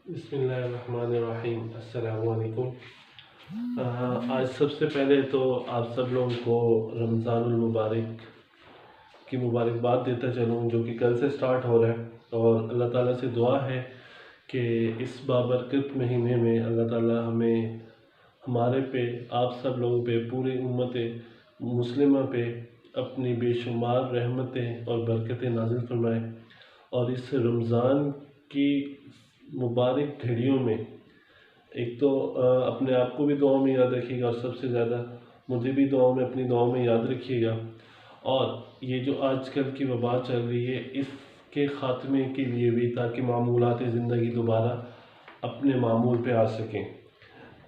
बिस्मिल्लाहिर्रहमानिर्रहीम। अस्सलामु अलैकुम। आज सबसे पहले तो आप सब लोगों को रमज़ानुल मुबारक की मुबारकबाद देता चलूँ, जो कि कल से स्टार्ट हो रहा है। और अल्लाह ताला से दुआ है कि इस बाबरकत महीने में अल्लाह ताला हमें, हमारे पे, आप सब लोगों पे, पूरी उम्मत मुस्लिमा पे अपनी बेशुमार रहमतें और बरकतें नाज़िल फरमाए। और इस रमज़ान की मुबारक घड़ियों में एक तो अपने आप को भी दुआ में याद रखिएगा, और सबसे ज़्यादा मुझे भी अपनी दुआओं में याद रखिएगा। और ये जो आजकल की वबा चल रही है, इसके ख़ात्मे के लिए भी, ताकि मामूलात ज़िंदगी दोबारा अपने मामूल पे आ सकें।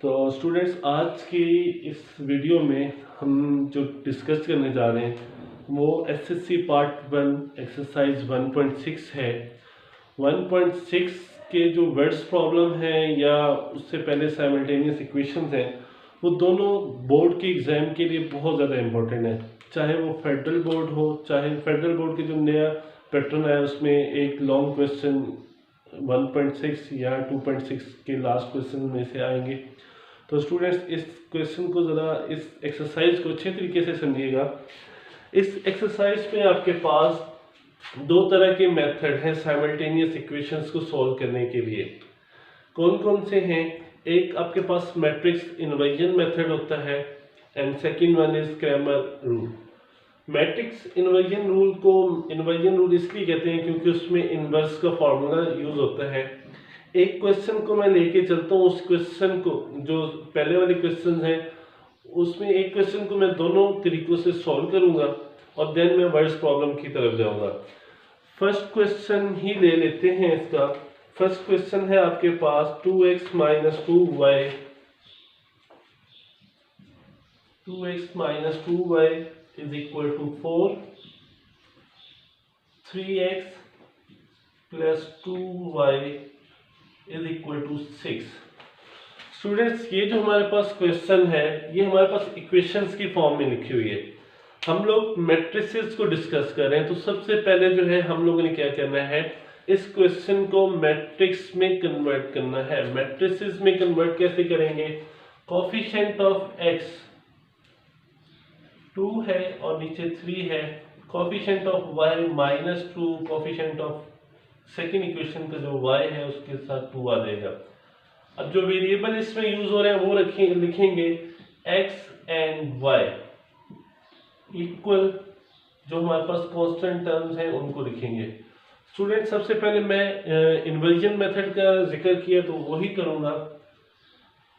तो स्टूडेंट्स, आज की इस वीडियो में हम जो डिस्कस करने जा रहे हैं वो एसएससी पार्ट 1 एक्सरसाइज 1.6 है। 1.6 के जो वर्ड्स प्रॉब्लम है या उससे पहले साइमल्टेनियस इक्वेशंस हैं, वो दोनों बोर्ड के एग्ज़ाम के लिए बहुत ज़्यादा इम्पोर्टेंट है। चाहे वो फेडरल बोर्ड हो, चाहे फेडरल बोर्ड के जो नया पैटर्न है उसमें एक लॉन्ग क्वेश्चन 1.6 या 2.6 के लास्ट क्वेश्चन में से आएंगे। तो स्टूडेंट्स, इस क्वेश्चन को ज़रा, इस एक्सरसाइज को अच्छे तरीके से समझिएगा। इस एक्सरसाइज में आपके पास दो तरह के मेथड हैं साइमल्टेनियस इक्वेशंस को सॉल्व करने के लिए। कौन कौन से हैं? एक आपके पास मैट्रिक्स इन्वर्जन मेथड होता है, and second one is Cramer rule. Matrix inversion rule को इन्वर्जन रूल इसलिए कहते हैं क्योंकि उसमें इन्वर्स का फॉर्मूला यूज होता है। एक क्वेश्चन को मैं लेके चलता हूँ, उस क्वेश्चन को, जो पहले वाले क्वेश्चन हैं उसमें एक क्वेश्चन को मैं दोनों तरीकों से सॉल्व करूंगा और देन मैं वर्ड्स प्रॉब्लम की तरफ जाऊंगा। फर्स्ट क्वेश्चन ही ले लेते हैं इसका। फर्स्ट क्वेश्चन है आपके पास 2x minus 2y 2x minus 2y is equal to 4, 3x plus 2y is equal to 6। Students, ये जो हमारे पास क्वेश्चन है ये हमारे पास इक्वेशंस की फॉर्म में लिखी हुई है। हम लोग मैट्रिसेस को डिस्कस कर रहे हैं, तो सबसे पहले जो है हम लोगों ने क्या करना है, इस क्वेश्चन को मैट्रिक्स में कन्वर्ट करना है। मैट्रिसेस में कन्वर्ट कैसे करेंगे? कोफिशिएंट ऑफ x 2 है और नीचे 3 है, coefficient of y -2, coefficient of second equation का जो y है उसके साथ 2 आ जाएगा। अब जो वेरिएबल इसमें यूज हो रहे हैं वो लिखेंगे x एंड y इक्वल, जो हमारे पास कांस्टेंट टर्म्स हैं उनको लिखेंगे। स्टूडेंट, सबसे पहले मैं इन्वर्जन मेथड का जिक्र किया तो वही करूंगा।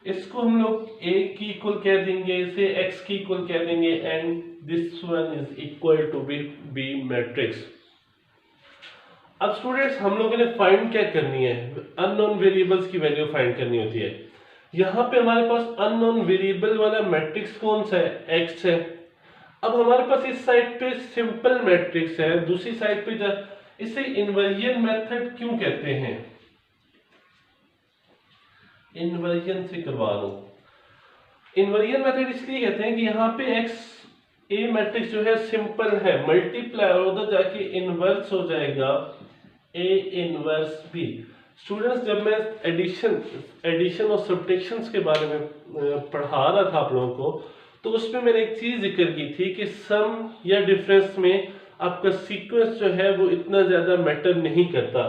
इसको हम लोग a की इक्वल कह देंगे, इसे x की इक्वल कह देंगे, and this one is equal to B matrix. अब स्टूडेंट्स, हम लोगों ने फाइंड क्या करनी है? अननोन वेरिएबल्स की वैल्यू फाइंड करनी होती है। यहाँ पे हमारे पास अननोन वेरिएबल वाला मैट्रिक्स कौन सा है? x है। अब हमारे पास इस साइड पे सिंपल मैट्रिक्स है, दूसरी साइड पे इसे इन्वर्जन मेथड क्यों कहते हैं? इन्वर्जन से करवा लो। इन्वर्जन मेथड इसलिए कहते हैं कि यहाँ पे x ए मैट्रिक्स जो है सिंपल है, मल्टीप्लाई उधर जाके इनवर्स हो जाएगा ए इनवर्स बी। स्टूडेंट्स, जब मैं एडिशन और सब्ट्रैक्शंस के बारे में पढ़ा रहा था आप लोगों को, तो उसमें मैंने एक चीज जिक्र की थी कि सम या डिफरेंस में आपका सीक्वेंस जो है वो इतना ज्यादा मैटर नहीं करता,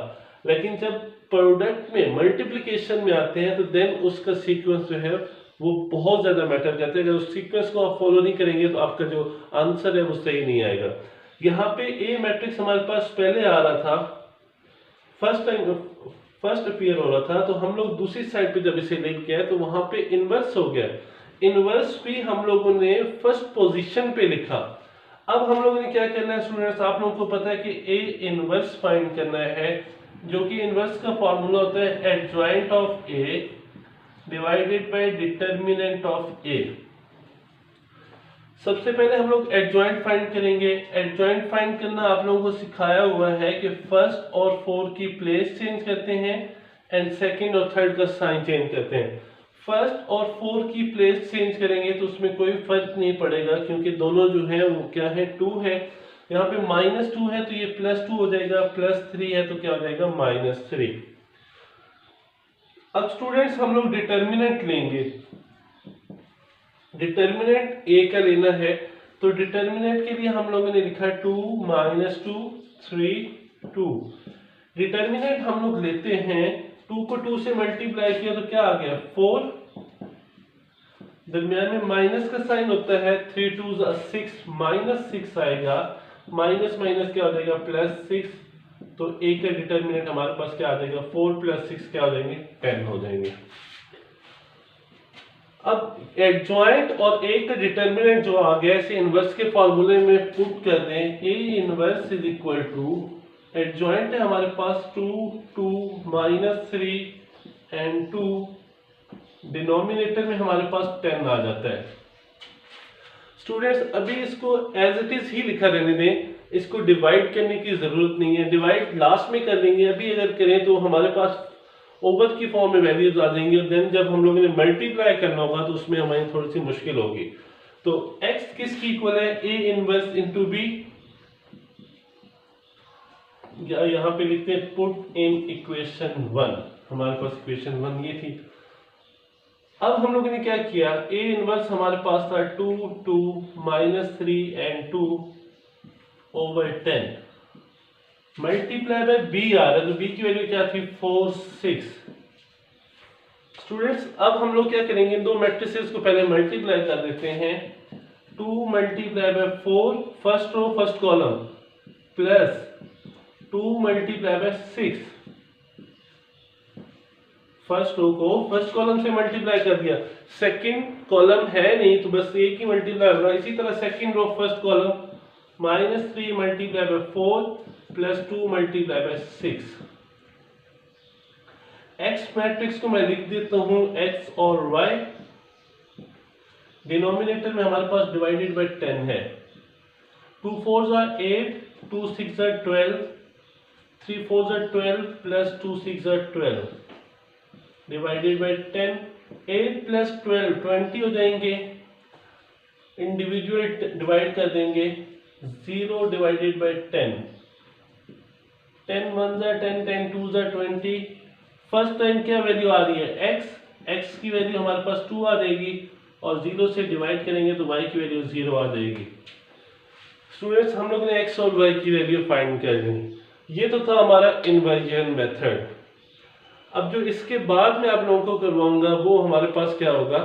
लेकिन जब प्रोडक्ट में मल्टीप्लिकेशन में आते हैं तो देन उसका सीक्वेंस जो है वो बहुत ज्यादा मैटर करता है। अगर उस सीक्वेंस को आप फॉलो नहीं करेंगे तो आपका जो आंसर है वो सही नहीं आएगा। यहाँ पे ए मैट्रिक्स हमारे पास पहले आ रहा था, फर्स्ट अपीयर हो रहा था, तो हम लोग दूसरी साइड पे जब इसे लेके आए तो वहां पे इनवर्स हो गया। इनवर्स भी हम लोगों ने फर्स्ट पोजीशन पे लिखा। अब हम लोगों ने क्या करना है स्टूडेंट्स, आप लोगों को पता है कि ए इनवर्स फाइंड करना है, जो कि इनवर्स का फॉर्मूला होता है adjoint of A divided by determinant of A. सबसे पहले हम लोग एडजॉइंट फाइंड करेंगे। एडजॉइंट फाइंड करना आप लोगों को सिखाया हुआ है कि फर्स्ट और फोर्थ की प्लेस चेंज करते हैं एंड सेकंड और थर्ड का साइन चेंज करते हैं। फर्स्ट और फोर्थ की प्लेस चेंज करेंगे तो उसमें कोई फर्क नहीं पड़ेगा, क्योंकि दोनों जो है वो क्या है, 2 है। यहाँ पे -2 है तो ये +2 हो जाएगा, +3 है तो क्या हो जाएगा, -3। अब स्टूडेंट्स हम लोग डिटर्मिनेंट लेंगे। डिटर्मिनेंट ए का लेना है, तो डिटर्मिनेंट के लिए हम लोगों ने लिखा 2 - 2 3 2। डिटर्मिनेंट हम लोग लेते हैं, 2 को 2 से मल्टीप्लाई किया तो क्या आ गया 4, दरमियान में माइनस का साइन होता है, 3 2 6 -6 आएगा, माइनस माइनस क्या हो जाएगा +6, तो ए का डिटर्मिनेंट हमारे पास क्या आ जाएगा 4 + 6 क्या हो जाएंगे 10 हो जाएंगे। अब एडजॉइंट और ए का डिटर्मिनेंट जो आ गया इसे इनवर्स के फॉर्मूले में पुट कर दें, A inverse is equal to, adjoint है हमारे पास 2 2 -3 एंड 2, डिनोमिनेटर में हमारे पास 10 आ जाता है। स्टूडेंट्स अभी इसको एज इट इज ही लिखा रहने दें, इसको डिवाइड करने की जरूरत नहीं है, डिवाइड लास्ट में कर लेंगे। अभी अगर करें तो हमारे पास ओवर की फॉर्म में वैल्यूज आ जाएंगी, और देन जब हम लोगों ने मल्टीप्लाई करना होगा तो उसमें हमारी थोड़ी सी मुश्किल होगी। तो x किसकी इक्वल है, a इनवर्स इंटू बी, या यहाँ पे लिखते हैं पुट इन इक्वेशन 1, हमारे पास इक्वेशन 1 ये थी। अब हम लोगों ने क्या किया, a इनवर्स हमारे पास था 2 2 -3 and 2 over 10 multiply by b आ रहा है, तो b की वैल्यू क्या थी 4 6। स्टूडेंट्स अब हम लोग क्या करेंगे, दो मैट्रिसेस को पहले मल्टीप्लाई कर देते हैं। 2 × 4 first row first column plus 2 × 6, first row को फर्स्ट कॉलम से मल्टीप्लाई कर दिया, सेकंड कॉलम है नहीं तो बस एक ही मल्टीप्लाई होगा। इसी तरह second row first column -3 × 4 plus 2 × 6। x matrix को मैं लिख देता हूं x और y, डिनोमिनेटर में हमारे पास डिवाइडेड बाय 10 है, 2 4 8 2 6 12 3 4 12 प्लस 2 6 12 डिवाइडेड बाय 10, 8 प्लस 12 20 हो जाएंगे, इंडिविजुअल डिवाइड कर देंगे, 0 डिवाइडेड बाय 10, 10 1 10 10 2 20। फर्स्ट टाइम क्या वैल्यू आ रही है x की वैल्यू हमारे पास 2 आ जाएगी, और 0 से डिवाइड करेंगे तो y की वैल्यू 0 आ जाएगी। स्टूडेंट्स हम लोग ने x और y की वैल्यू फाइंड करनी, ये तो था हमारा इन्वर्जन मेथड। अब जो इसके बाद में आप लोगों को करवाऊंगा वो हमारे पास क्या होगा,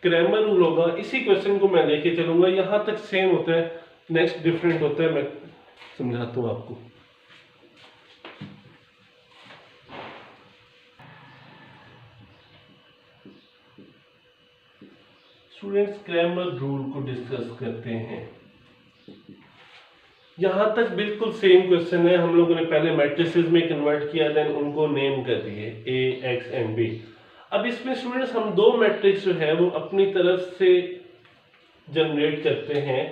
क्रैमर रूल होगा। इसी क्वेश्चन को मैं लेके चलूंगा, यहां तक सेम होता है, नेक्स्ट डिफरेंट होता है, मैं समझाता हूं आपको। स्टूडेंट्स क्रैमर रूल को डिस्कस करते हैं। यहां तक बिल्कुल सेम क्वेश्चन है, हम लोगों ने पहले मैट्रिसेस में कन्वर्ट किया, देन उनको नेम कर दिए a x एंड b। अब इसमें स्टूडेंट्स हम दो मैट्रिक्स जो है वो अपनी तरफ से जनरेट करते हैं।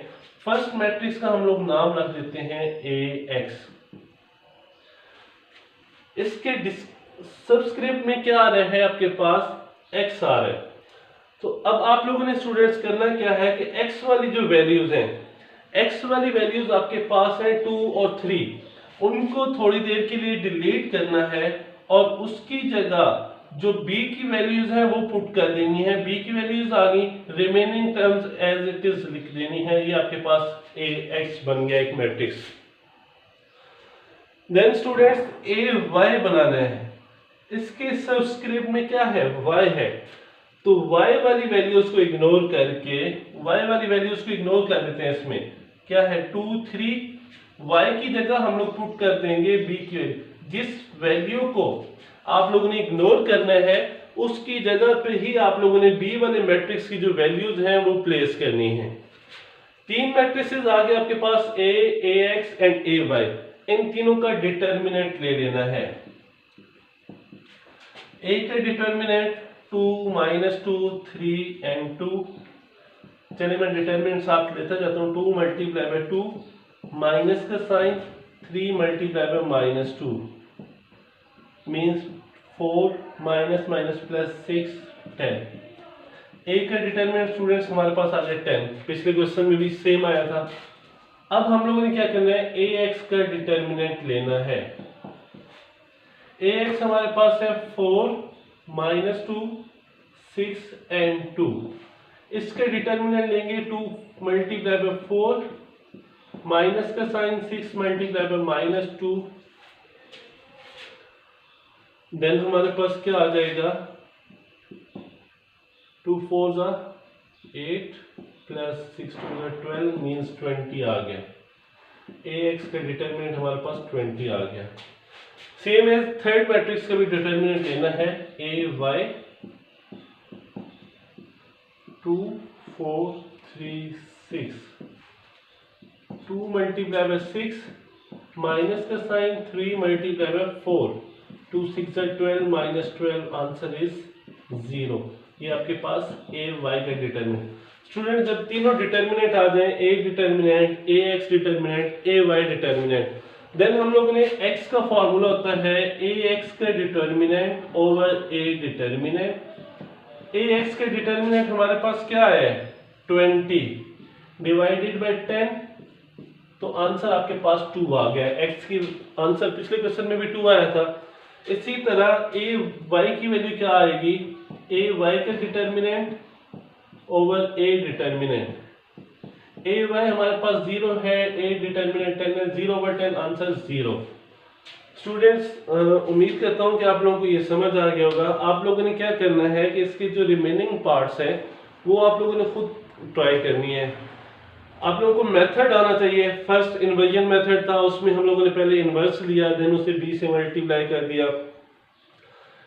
फर्स्ट मैट्रिक्स का हम लोग नाम रख देते हैं a x। इसके सबस्क्रिप्ट में क्या आ रहा है, आपके पास x आ रहा है। तो अब आप लोगों ने स्टूडेंट्स करना क्या है कि x वाली जो वैल्यूज हैं, x वाली वैल्यूज आपके पास है 2 और 3, उनको थोड़ी देर के लिए डिलीट करना है, और उसकी जगह जो b की वैल्यूज है वो पुट कर देनी है। b की वैल्यूज आ गई, remaining terms as it is लिख देनी है। ये आपके पास ax बन गया एक मैट्रिक्स। देन स्टूडेंट्स ay बनाना है, इसके सबस्क्रिप्ट में क्या है y है, तो y वाली वैल्यूज को इग्नोर करके y वाली वैल्यूज को इग्नोर कर देते हैं। इसमें क्या है 2 3, y की जगह हम लोग पुट कर देंगे b की वैल्यू। जिस वैल्यू को आप लोगों ने इग्नोर करना है उसकी जगह पे ही आप लोगों ने b वाले मैट्रिक्स की जो वैल्यूज हैं वो प्लेस करनी है। तीन मैट्रिसेस आ गए आपके पास a, ax एंड ay, इन तीनों का डिटर्मिनेंट ले लेना है। a का डिटर्मिनेंट 2 -2 3 एंड 2, चलिए मैं डिटर्मिनेंट साथ लेता जाता हूँ। 2 × 2 माइनस का साइन, 3 × -2 मीन्स 4 - -+6 10। a का डिटर्मिनेंट स्टूडेंट्स हमारे पास आ गया 10, पिछले क्वेश्चन में भी सेम आया था। अब हम लोगों ने क्या करना है, ax का डिटर्मिनेंट लेना है। ax हमारे पास है 4 -2 6 एंड 2। इसके डिटर्मिनेंट लेंगे 2 मल्टीप्लाई बाय 4, माइनस का साइन 6 मल्टीप्लाई बाय -2, देन हमारे पास क्या आ जाएगा 2 4 8 प्लस 6 2 12 मीन्स 20 आ गया। ax का डिटर्मिनेंट हमारे पास 20 आ गया। सेम एज थर्ड मैट्रिक्स का भी डिटर्मिनेंट लेना है ay 2 4 3 6, 2 मल्टीप्लाई बाय 6 माइनस का sign 3 multiply by 4, 2 6 12 -12, answer is 0। ये आपके पास ए वाई का डिटर्मिनेंट। स्टूडेंट जब तीनों डिटर्मिनेंट आ जाए, A determinant, A X determinant, A Y determinant, then हम लोगों ने एक्स का फॉर्मूला होता है ए एक्स का determinant over A determinant. A X का डिटर्मिनेंट हमारे पास क्या है 20 डिवाइडेड बाय 10, तो आंसर आपके पास 2 आ गया। एक्स की आंसर पिछले क्वेश्चन में भी 2 आया था। इसी तरह ए वाई की वैल्यू क्या आएगी, ए वाई का determinant over A determinant. A Y हमारे पास 0 है, ए डिटर्मिनेंट 10 है, 0/10 आंसर 0। स्टूडेंट्स उम्मीद करता हूं कि आप लोगों को ये समझ आ गया होगा। आप लोगों ने क्या करना है कि इसके जो रिमेनिंग पार्ट्स हैं वो आप लोगों ने खुद ट्राई करनी है। आप लोगों को मेथड आना चाहिए। फर्स्ट इन्वर्जन मेथड था, उसमें हम लोगों ने पहले इन्वर्स लिया, देन उसे b से मल्टीप्लाई कर दिया।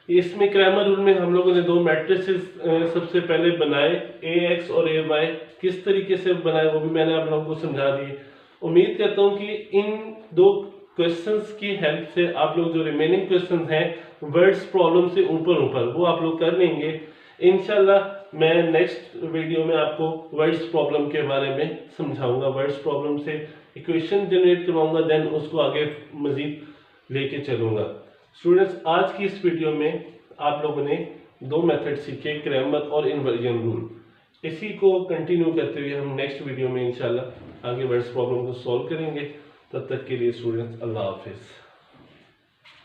इसमें क्रैमर रूल में हम लोगों ने दो मैट्रिसेस सबसे पहले बनाए, ax और ay। किस तरीके से बनाए वो भी मैंने आप लोगों को समझा दी। उम्मीद करता हूँ कि इन दो क्वेश्चंस की हेल्प से आप लोग जो रिमेनिंग क्वेश्चंस हैं वर्ड्स प्रॉब्लम से ऊपर वो आप लोग कर लेंगे। इंशाल्लाह मैं नेक्स्ट वीडियो में आपको वर्ड्स प्रॉब्लम के बारे में समझाऊंगा। वर्ड्स प्रॉब्लम से इक्वेशन जनरेट करवाऊंगा, देन उसको आगे मजीद लेके चलूंगा। स्टूडेंट्स आज की इस वीडियो में आप लोगों ने दो मेथड सीखे, क्रैमर और इन्वर्जन रूल। इसी को कंटिन्यू करते हुए हम नेक्स्ट वीडियो में इंशाल्लाह आगे वर्ड्स प्रॉब्लम को सॉल्व करेंगे। तब तक के लिए स्टूडेंट्स अल्लाह हाफिज।